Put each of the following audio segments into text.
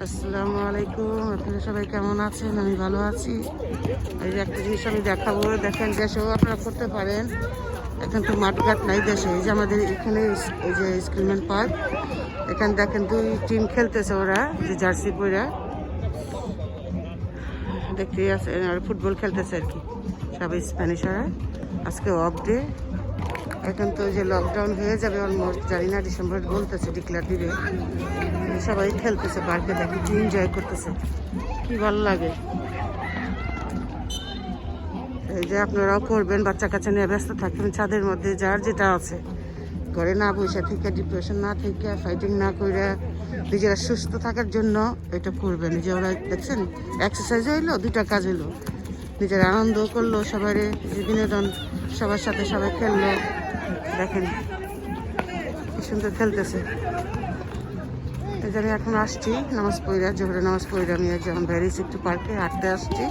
আসসালামু আলাইকুম। আপনারা সবাই কেমন আছেন? আমি ভালো আছি। এই যে একটা জিনিস আমি দেখাবো, দেখেন দেশেও আপনারা করতে পারেন। এখন তো মাঠঘাট নাই দেশে। এই যে আমাদের এখানে এই যে স্কিলম্যান পার্ক, এখানে দেখেন দুই টিম খেলতেছে, ওরা যে জার্সি পরে দেখতেই আছে, আর ফুটবল খেলতেছে আর কি, সবাই স্প্যানিশরা। আজকে অফ ডে। এখন তো যে লকডাউন হয়ে যাবে অলমোস্ট, জানি না, ডিসেম্বর বলতেছে ডিক্লেয়ার দিবে। সবাই খেলতেছে পার্কে, দেখি কি এনজয় করতেছে, কি ভালো লাগে। এই যে আপনারাও করবেন, বাচ্চা কাচ্চা নিয়ে ব্যস্ত থাকবেন ছাদের মধ্যে, যার যেটা আছে ঘরে না বসে থেকে, ডিপ্রেশন না থেকে, ফাইটিং না করে নিজেরা সুস্থ থাকার জন্য এটা করবেন। যে ওরা দেখছেন এক্সারসাইজ হইলো, দুইটা কাজ হইলো, নিজের আনন্দ করলো, সবাই যে বিনোদন, সবার সাথে সবাই খেললো। দেখেন কি সুন্দর খেলতেছে। এই যে আমি এখন আসছি নামাজ পড়া, জোহরের নামাজ পড়া নিয়ে যেমন বেরিয়েছি একটু পার্কে হাঁটতে আসছি।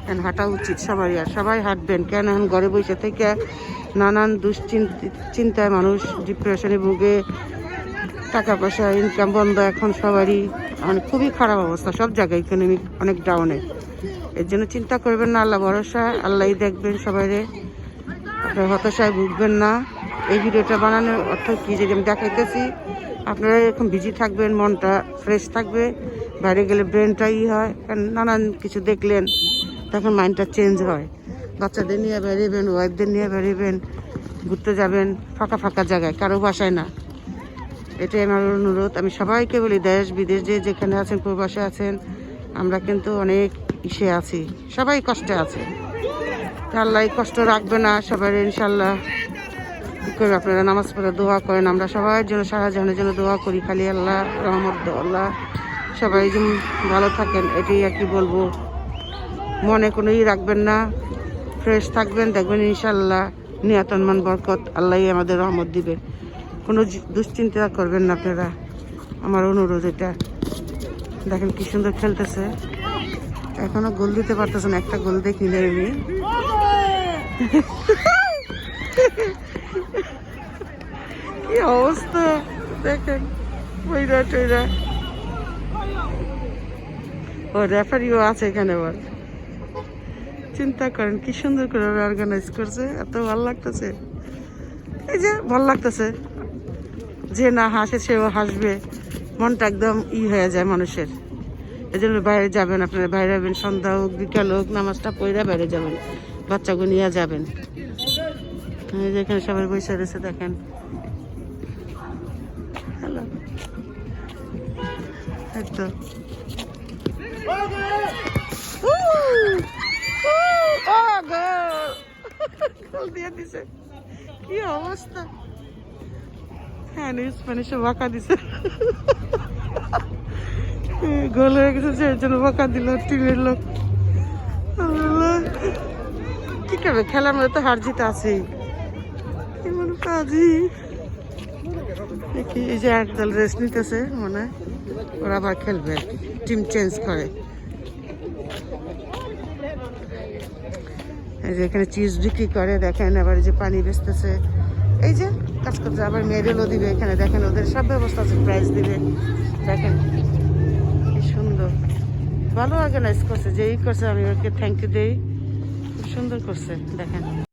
কেন হাঁটা উচিত সবারই, আর সবাই হাঁটবেন। কেন এখন ঘরে বসে থেকে নানান চিন্তায় মানুষ ডিপ্রেশনে ভুগে, টাকা পয়সা ইনকাম বন্ধ এখন সবারই, মানে খুবই খারাপ অবস্থা সব জায়গায়, ইকোনমিক অনেক ডাউনে। এর জন্য চিন্তা করবেন না, আল্লাহ ভরসা, আল্লাহই দেখবেন সবাইরে। আপনার হতাশায় ভুগবেন না। এই ভিডিওটা বানানোর অর্থ কি, যদি আমি দেখাইতেছি আপনারা এরকম বিজি থাকবেন, মনটা ফ্রেশ থাকবে, বাইরে গেলে ব্রেনটাই হয়, কারণ নানান কিছু দেখলেন তখন মাইন্ডটা চেঞ্জ হয়। বাচ্চাদের নিয়ে বেরিয়েবেন, ওয়াইফদের নিয়ে বেরিয়েবেন, ঘুরতে যাবেন ফাঁকা ফাঁকা জায়গায়, কারো বাসায় না। এটাই আমার অনুরোধ। আমি সবাইকে বলি, দেশ বিদেশ যে যেখানে আছেন, প্রবাসে আছেন, আমরা কিন্তু অনেক ইসে আছি, সবাই কষ্টে আছে। আল্লাহ কষ্ট রাখবে না সবাই, ইনশাল্লাহ। কী করবে, আপনারা নামাজ পড়ে দোয়া করেন, আমরা সবার জন্য, সারা জাহানের জন্য দোয়া করি খালি। আল্লাহ রহমত, আল্লাহ সবাই যেন ভালো থাকেন, এটাই আর কি বলবো। মনে কোনো রাখবেন না, ফ্রেশ থাকবেন, দেখবেন ইনশাল্লাহ নিয়াতন মান বরকত আল্লাহই আমাদের রহমত দিবে। কোনো দুশ্চিন্তা করবেন না আপনারা, আমার অনুরোধ এটা। দেখেন কি সুন্দর খেলতেছে, এখনো গোল দিতে পারতেছে না, একটা গোল দেখি নেই আমি। কি অবস্থা দেখেন, ওইরা টইরা। ও রেফারিও আছে এখানে, বল চিন্তা করেন কি সুন্দর করে অর্গানাইজ করছে, এত ভালো লাগতেছে। এই যে ভালো লাগতেছে, যে না হাসে সেও হাসবে, মনটা একদম হয়ে যায় মানুষের। এই জন্য বাইরে যাবেন, আপনারা বাইরে যাবেন, সন্ধ্যা হোক বিকাল হোক, নামাজটা পড়ে বাইরে যাবেন, বাচ্চাকে নিয়ে যাবেন। যেখানে সবাই বসে রয়েছে দেখেন। হ্যালো, একদম গোল দিয়ে দিছে, কি অবস্থা। হ্যাঁ, স্প্যানিশে বকা দিছে, গোল হয়ে গেছে, যে জন্য বকা দিল টিমের লোক। কি করবে, খেলার মধ্যে তো হার জিত আছেই, এমন কাজই। এই যে একদল রেস্ট নিতেছে, মনে হয় ওরা আবার খেলবে আর কি, টিম চেঞ্জ করে। এই যে এখানে চিজ বিক্রি করে দেখেন, আবার যে পানি বেচতেছে, এই যে কাজ করতে, আবার মেডেলও দিবে এখানে দেখেন, ওদের সব ব্যবস্থা আছে, প্রাইজ দিবে। দেখেন কি সুন্দর, ভালো অর্গানাইজ করছে, যেই করছে আমি ওকে থ্যাংক ইউ দিই, খুব সুন্দর করছে দেখেন।